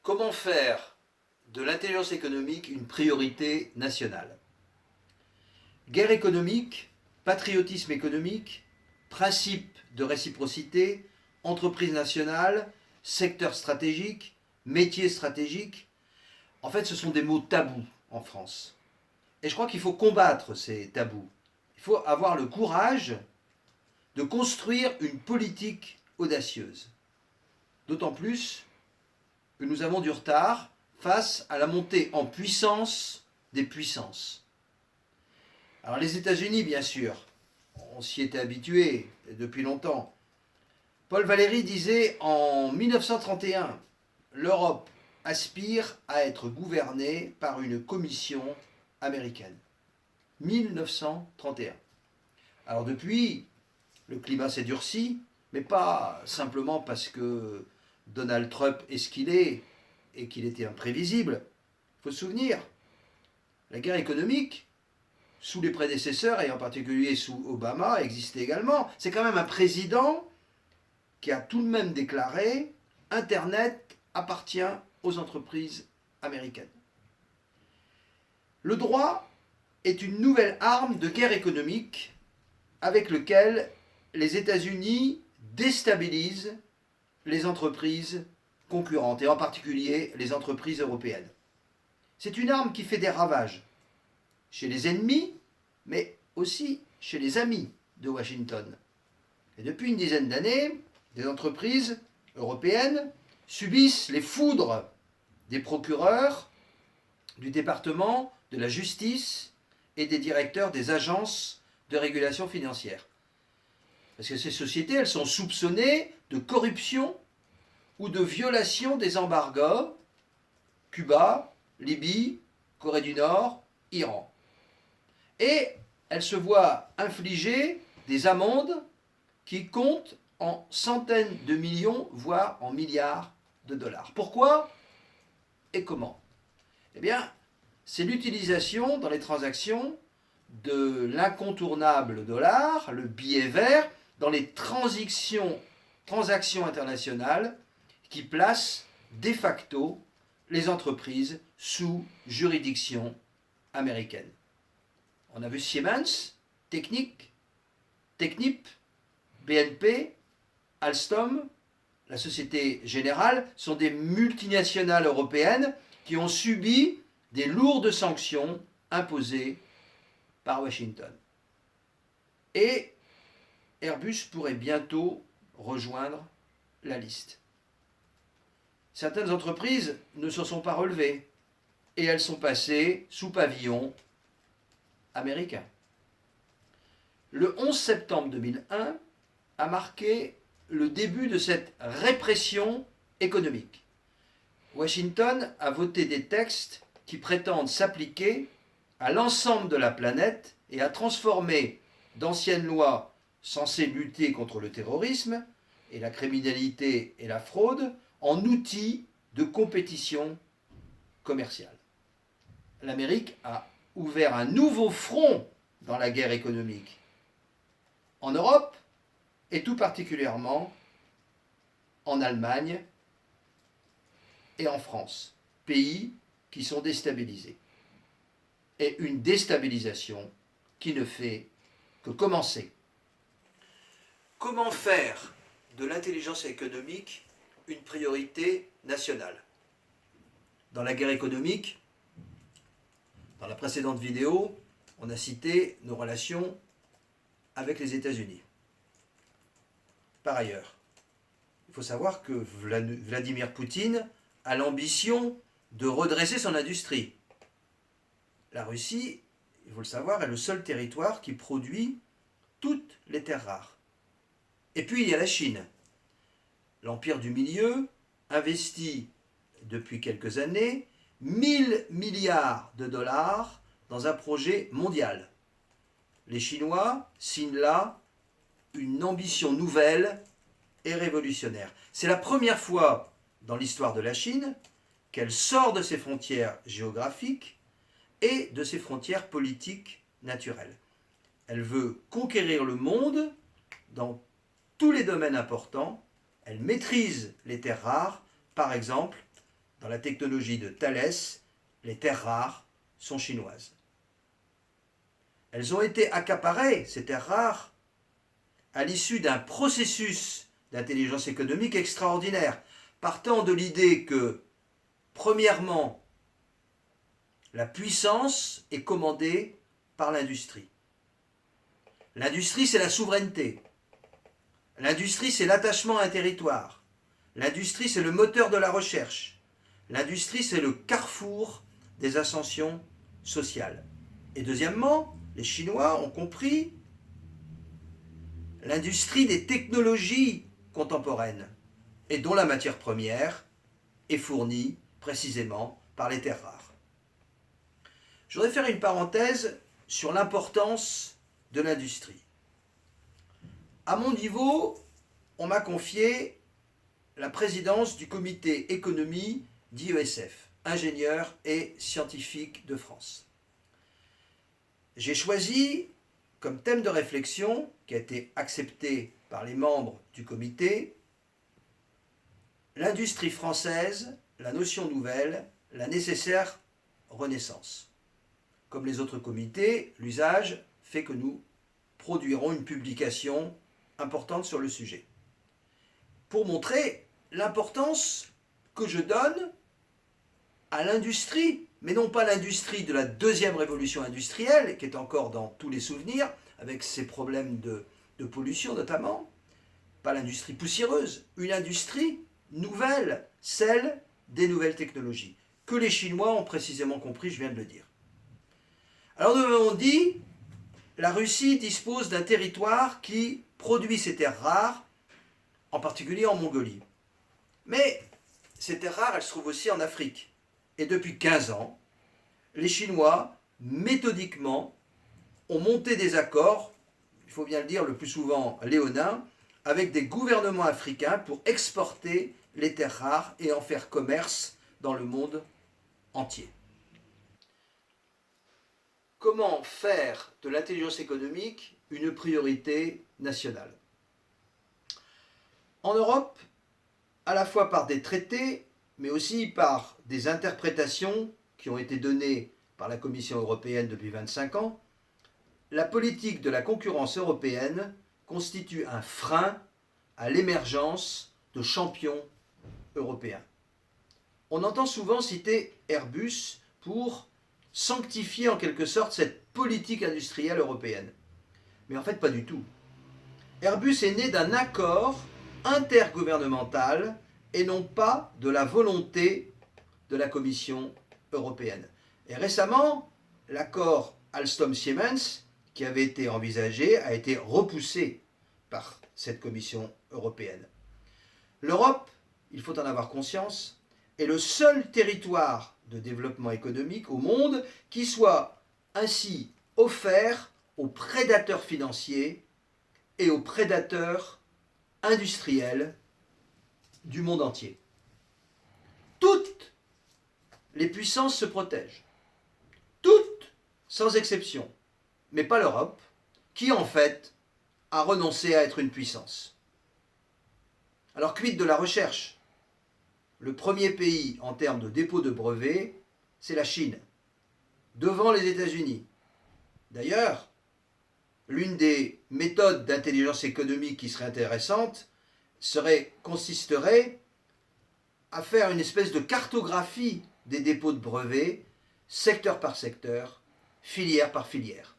Comment faire de l'intelligence économique une priorité nationale? Guerre économique, patriotisme économique, principe de réciprocité, entreprise nationale, secteur stratégique, métier stratégique. En fait, ce sont des mots tabous en France. Et je crois qu'il faut combattre ces tabous. Il faut avoir le courage de construire une politique audacieuse. D'autant plus que nous avons du retard face à la montée en puissance des puissances. Alors les États-Unis, bien sûr, on s'y était habitué depuis longtemps. Paul Valéry disait en 1931, l'Europe aspire à être gouvernée par une commission américaine. 1931. Alors depuis, le climat s'est durci, mais pas simplement parce que Donald Trump est ce qu'il est et qu'il était imprévisible. Il faut se souvenir, la guerre économique, sous les prédécesseurs, et en particulier sous Obama, existait également. C'est quand même un président qui a tout de même déclaré « Internet appartient aux entreprises américaines ». Le droit est une nouvelle arme de guerre économique avec laquelle les États-Unis déstabilisent les entreprises concurrentes, et en particulier les entreprises européennes. C'est une arme qui fait des ravages chez les ennemis, mais aussi chez les amis de Washington. Et depuis une dizaine d'années, des entreprises européennes subissent les foudres des procureurs, du département de la justice et des directeurs des agences de régulation financière. Parce que ces sociétés, elles sont soupçonnées de corruption ou de violation des embargos, Cuba, Libye, Corée du Nord, Iran. Et elles se voient infliger des amendes qui comptent en centaines de millions, voire en milliards de dollars. Pourquoi et comment? Eh bien, c'est l'utilisation dans les transactions de l'incontournable dollar, le billet vert, dans les transactions internationales qui placent de facto les entreprises sous juridiction américaine. On a vu Siemens, Technip, BNP, Alstom, la Société Générale sont des multinationales européennes qui ont subi des lourdes sanctions imposées par Washington. Et Airbus pourrait bientôt rejoindre la liste. Certaines entreprises ne se sont pas relevées et elles sont passées sous pavillon américain. Le 11 septembre 2001 a marqué le début de cette répression économique. Washington a voté des textes qui prétendent s'appliquer à l'ensemble de la planète et à transformer d'anciennes lois censées lutter contre le terrorisme et la criminalité et la fraude en outils de compétition commerciale. L'Amérique a ouvert un nouveau front dans la guerre économique. En Europe, et tout particulièrement en Allemagne et en France, pays qui sont déstabilisés. Et une déstabilisation qui ne fait que commencer. Comment faire de l'intelligence économique une priorité nationale? Dans la guerre économique, dans la précédente vidéo, on a cité nos relations avec les États-Unis. Par ailleurs, il faut savoir que Vladimir Poutine a l'ambition de redresser son industrie. La Russie, il faut le savoir, est le seul territoire qui produit toutes les terres rares. Et puis il y a la Chine. L'Empire du Milieu investit depuis quelques années 1000 milliards de dollars dans un projet mondial. Les Chinois signent là une ambition nouvelle et révolutionnaire. C'est la première fois dans l'histoire de la Chine qu'elle sort de ses frontières géographiques et de ses frontières politiques naturelles. Elle veut conquérir le monde dans tous les domaines importants. Elle maîtrise les terres rares, par exemple dans la technologie de Thales, les terres rares sont chinoises. Elles ont été accaparées, ces terres rares, à l'issue d'un processus d'intelligence économique extraordinaire, partant de l'idée que, premièrement, la puissance est commandée par l'industrie. L'industrie, c'est la souveraineté. L'industrie, c'est l'attachement à un territoire. L'industrie, c'est le moteur de la recherche. L'industrie, c'est le carrefour des ascensions sociales. Et deuxièmement, les Chinois ont compris l'industrie des technologies contemporaines et dont la matière première est fournie précisément par les terres rares. Je voudrais faire une parenthèse sur l'importance de l'industrie. À mon niveau, on m'a confié la présidence du comité économie d'IESF, ingénieurs et scientifiques de France. J'ai choisi comme thème de réflexion, qui a été accepté par les membres du comité, l'industrie française, la notion nouvelle, la nécessaire renaissance. Comme les autres comités, l'usage fait que nous produirons une publication importante sur le sujet. Pour montrer l'importance que je donne à l'industrie, mais non pas l'industrie de la deuxième révolution industrielle, qui est encore dans tous les souvenirs, avec ses problèmes de pollution notamment, pas l'industrie poussiéreuse, une industrie nouvelle, celle des nouvelles technologies, que les Chinois ont précisément compris, je viens de le dire. Alors nous avons dit, la Russie dispose d'un territoire qui produit ces terres rares, en particulier en Mongolie. Mais ces terres rares, elles se trouvent aussi en Afrique. Et depuis 15 ans, les Chinois, méthodiquement, ont monté des accords, il faut bien le dire, le plus souvent léonins, avec des gouvernements africains pour exporter les terres rares et en faire commerce dans le monde entier. Comment faire de l'intelligence économique une priorité nationale? En Europe, à la fois par des traités, mais aussi par des interprétations qui ont été données par la Commission européenne depuis 25 ans, la politique de la concurrence européenne constitue un frein à l'émergence de champions européens. On entend souvent citer Airbus pour sanctifier en quelque sorte cette politique industrielle européenne. Mais en fait, pas du tout. Airbus est né d'un accord intergouvernemental et non pas de la volonté de la Commission européenne. Et récemment, l'accord Alstom-Siemens, qui avait été envisagé, a été repoussé par cette Commission européenne. L'Europe, il faut en avoir conscience, est le seul territoire de développement économique au monde qui soit ainsi offert aux prédateurs financiers et aux prédateurs industriels du monde entier. Toutes les puissances se protègent. Toutes, sans exception. Mais pas l'Europe, qui en fait a renoncé à être une puissance. Alors quid de la recherche? Le premier pays en termes de dépôt de brevets, c'est la Chine, devant les États-Unis. D'ailleurs, l'une des méthodes d'intelligence économique qui serait intéressante consisterait à faire une espèce de cartographie des dépôts de brevets, secteur par secteur, filière par filière.